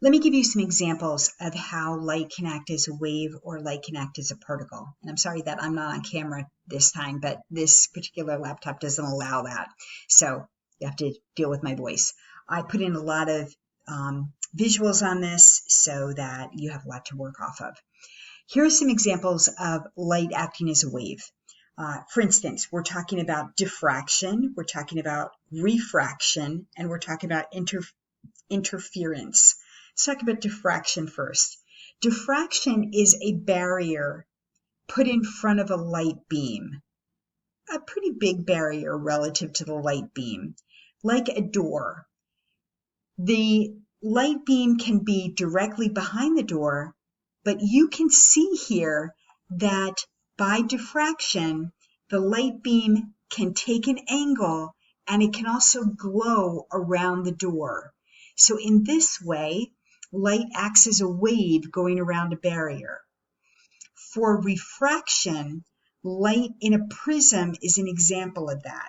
Let me give you some examples of how light can act as a wave or light can act as a particle. And I'm sorry that I'm not on camera this time, but this particular laptop doesn't allow that. So you have to deal with my voice. I put in a lot of visuals on this so that you have a lot to work off of. Here are some examples of light acting as a wave. For instance, we're talking about diffraction, we're talking about refraction, and we're talking about interference. Let's talk about diffraction first. Diffraction is a barrier put in front of a light beam, a pretty big barrier relative to the light beam, like a door. The light beam can be directly behind the door, but you can see here that by diffraction, the light beam can take an angle and it can also glow around the door. So in this way, light acts as a wave going around a barrier. For refraction, light in a prism is an example of that.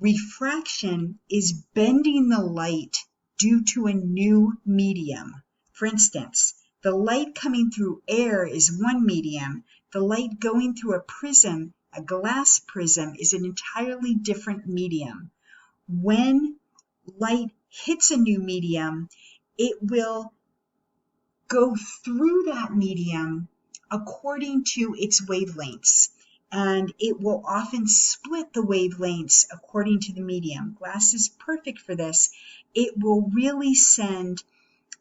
Refraction is bending the light due to a new medium. For instance, the light coming through air is one medium. The light going through a prism, a glass prism, is an entirely different medium. When light hits a new medium, it will go through that medium according to its wavelengths, and it will often split the wavelengths according to the medium. Glass is perfect for this. It will really send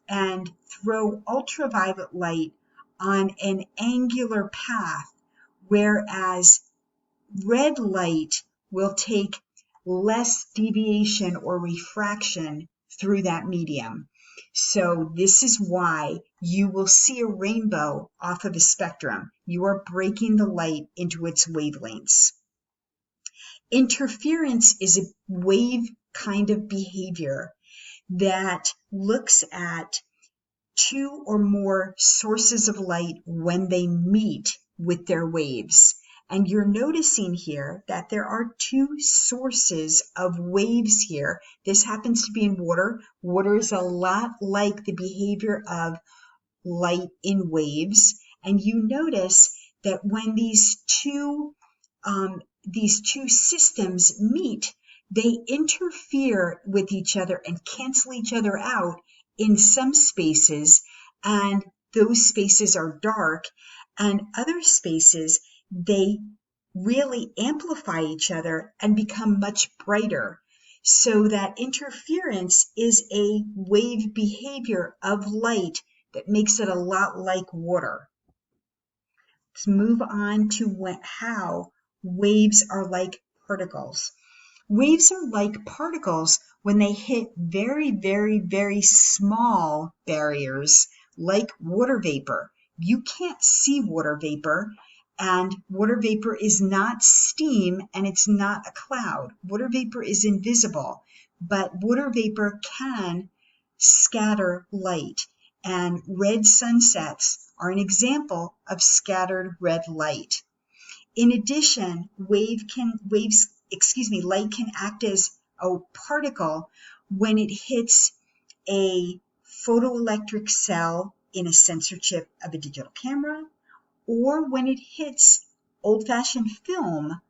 and throw ultraviolet light on an angular path, whereas red light will take less deviation or refraction through that medium. So this is why you will see a rainbow off of a spectrum. You are breaking the light into its wavelengths. Interference is a wave kind of behavior that looks at two or more sources of light when they meet with their waves. And you're noticing here that there are two sources of waves here. This happens to be in water. Water is a lot like the behavior of light in waves. And you notice that when these two systems meet, they interfere with each other and cancel each other out in some spaces, and those spaces are dark, and other spaces they really amplify each other and become much brighter. So that interference is a wave behavior of light that makes it a lot like water. Let's move on to how waves are like particles. Waves are like particles when they hit very, very, very small barriers like water vapor. You can't see water vapor, and water vapor is not steam and it's not a cloud. Water vapor is invisible, but water vapor can scatter light, and red sunsets are an example of scattered red light. In addition, light can act as a particle when it hits a photoelectric cell in a sensor chip of a digital camera, or when it hits old-fashioned film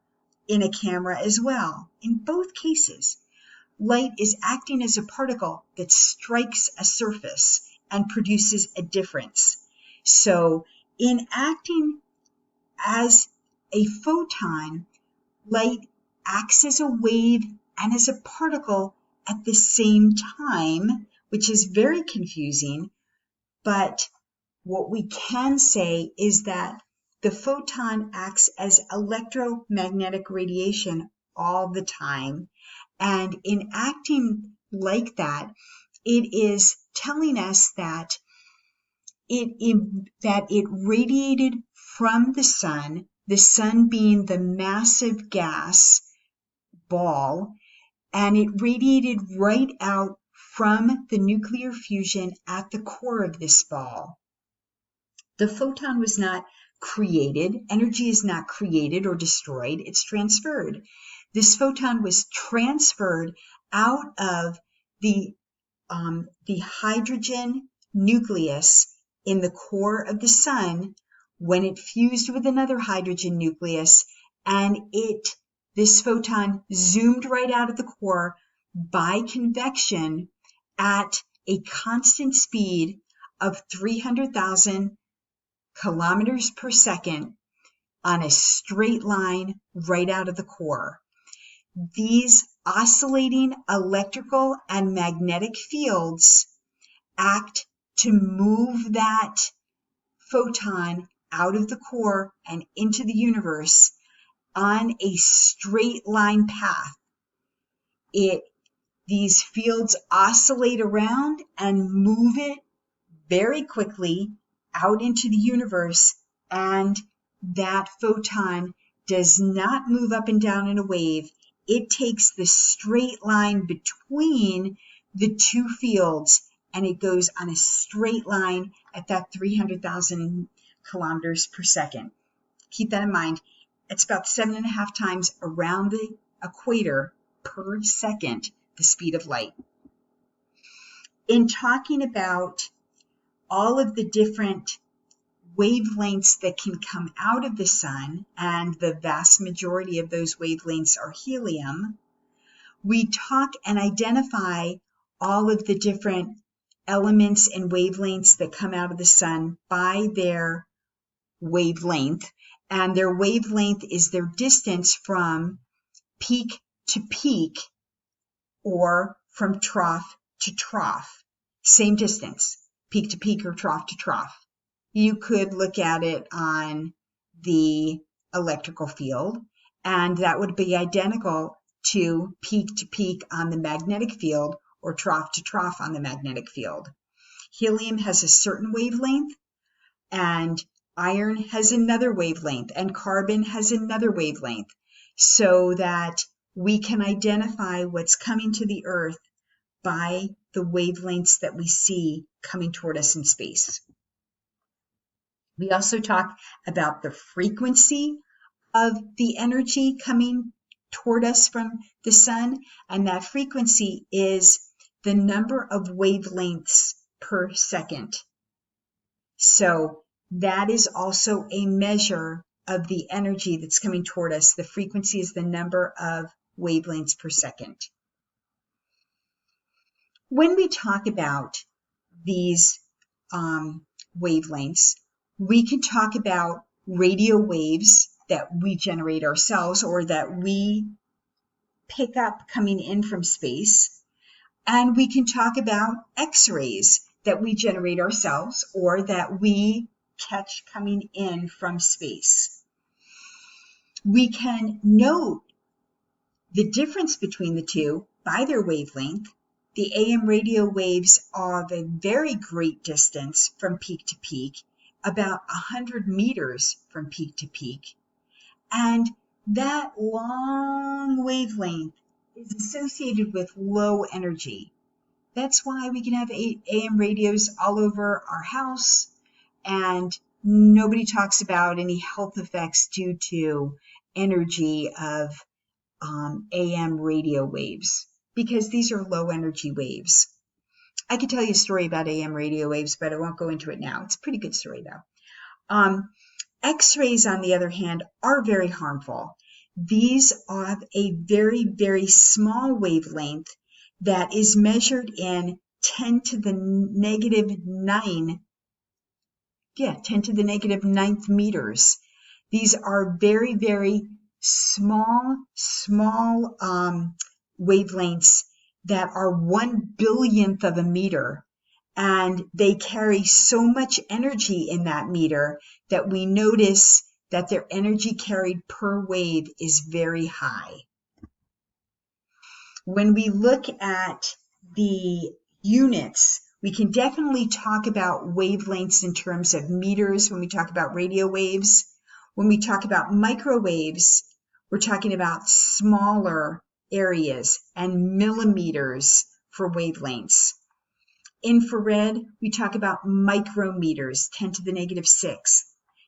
in a camera as well. In both cases, light is acting as a particle that strikes a surface and produces a difference. So in acting as a photon, light acts as a wave and as a particle at the same time, which is very confusing. But what we can say is that the photon acts as electromagnetic radiation all the time. And in acting like that, it is telling us that it radiated from the sun being the massive gas ball, and it radiated right out from the nuclear fusion at the core of this ball. The photon was not created. Energy is not created or destroyed. It's transferred. This photon was transferred out of the the hydrogen nucleus in the core of the sun, when it fused with another hydrogen nucleus, and this photon zoomed right out of the core by convection at a constant speed of 300,000 kilometers per second on a straight line right out of the core. These oscillating electrical and magnetic fields act to move that photon out of the core and into the universe on a straight line path. These fields oscillate around and move it very quickly out into the universe, and that photon does not move up and down in a wave. It takes the straight line between the two fields, and it goes on a straight line at that 300,000 kilometers per second. Keep that in mind. It's about 7.5 times around the equator per second, the speed of light. In talking about all of the different wavelengths that can come out of the sun, and the vast majority of those wavelengths are helium, we talk and identify all of the different elements and wavelengths that come out of the sun by their wavelength, and their wavelength is their distance from peak to peak, or from trough to trough. Same distance, peak to peak or trough to trough. You could look at it on the electrical field, and that would be identical to peak on the magnetic field, or trough to trough on the magnetic field. Helium has a certain wavelength, and iron has another wavelength, and carbon has another wavelength, so that we can identify what's coming to the Earth by the wavelengths that we see coming toward us in space. We also talk about the frequency of the energy coming toward us from the sun, and that frequency is the number of wavelengths per second. So that is also a measure of the energy that's coming toward us. The frequency is the number of wavelengths per second. When we talk about these wavelengths, we can talk about radio waves that we generate ourselves, or that we pick up coming in from space. And we can talk about X-rays that we generate ourselves, or that we catch coming in from space. We can note the difference between the two by their wavelength. The AM radio waves are of a very great distance from peak to peak, about 100 meters from peak to peak. And that long wavelength is associated with low energy. That's why we can have AM radios all over our house, and nobody talks about any health effects due to energy of AM radio waves, because these are low energy waves. I could tell you a story about AM radio waves, but I won't go into it now. It's a pretty good story though. X-rays, on the other hand, are very harmful. These are a very, very small wavelength that is measured in 10 to the negative 9th meters. These are very, very small wavelengths that are 1/billionth of a meter, and they carry so much energy in that meter that we notice that their energy carried per wave is very high. When we look at the units, we can definitely talk about wavelengths in terms of meters when we talk about radio waves. When we talk about microwaves, we're talking about smaller areas and millimeters for wavelengths. Infrared, we talk about micrometers, 10 to the negative 6.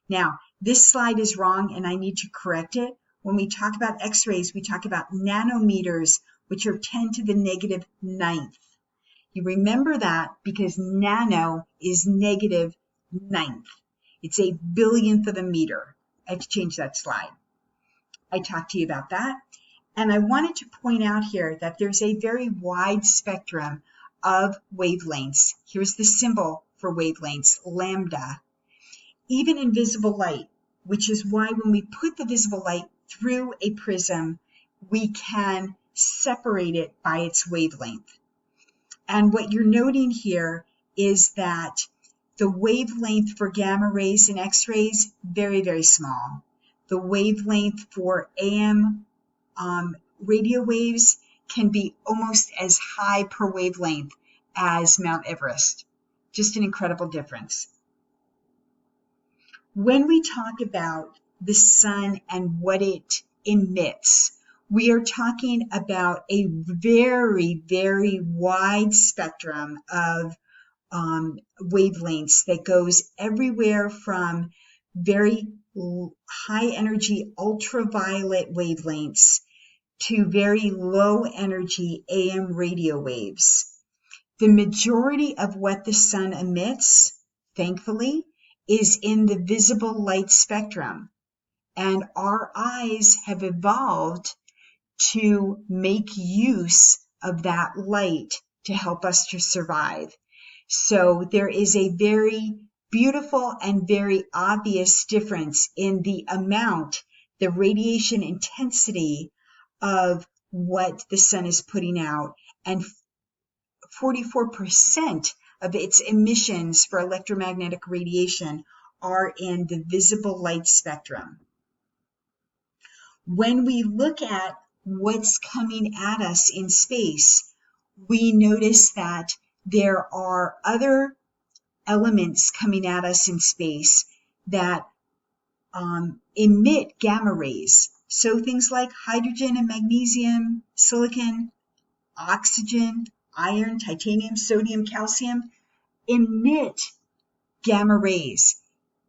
Now, this slide is wrong and I need to correct it. When we talk about X-rays, we talk about nanometers, which are 10 to the negative 9th. You remember that because nano is negative ninth. It's a billionth of a meter. I have to change that slide. I talked to you about that. And I wanted to point out here that there's a very wide spectrum of wavelengths. Here's the symbol for wavelengths, lambda. Even in visible light, which is why when we put the visible light through a prism, we can separate it by its wavelength. And what you're noting here is that the wavelength for gamma rays and X-rays, very, very small. The wavelength for AM radio waves can be almost as high per wavelength as Mount Everest. Just an incredible difference. When we talk about the sun and what it emits, we are talking about a very, very wide spectrum of wavelengths that goes everywhere from very high energy ultraviolet wavelengths to very low energy AM radio waves. The majority of what the sun emits, thankfully, is in the visible light spectrum. And our eyes have evolved to make use of that light to help us to survive. So there is a very beautiful and very obvious difference in the amount, the radiation intensity of what the sun is putting out, and 44% of its emissions for electromagnetic radiation are in the visible light spectrum. When we look at what's coming at us in space, we notice that there are other elements coming at us in space that emit gamma rays. So things like hydrogen and magnesium, silicon, oxygen, iron, titanium, sodium, calcium emit gamma rays.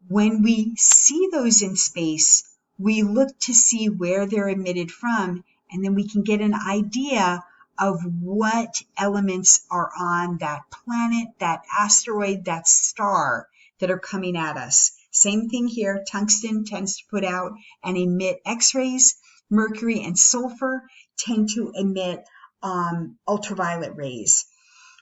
When we see those in space, we look to see where they're emitted from, and then we can get an idea of what elements are on that planet, that asteroid, that star that are coming at us. Same thing here, tungsten tends to put out and emit X-rays. Mercury and sulfur tend to emit ultraviolet rays.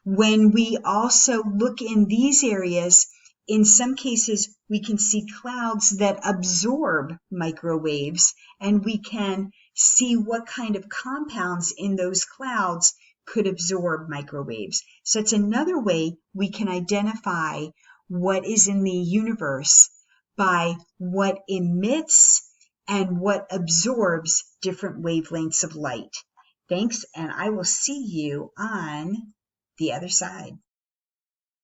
When we also look in these areas, in some cases, we can see clouds that absorb microwaves, and we can see what kind of compounds in those clouds could absorb microwaves. So it's another way we can identify what is in the universe by what emits and what absorbs different wavelengths of light. Thanks, and I will see you on the other side.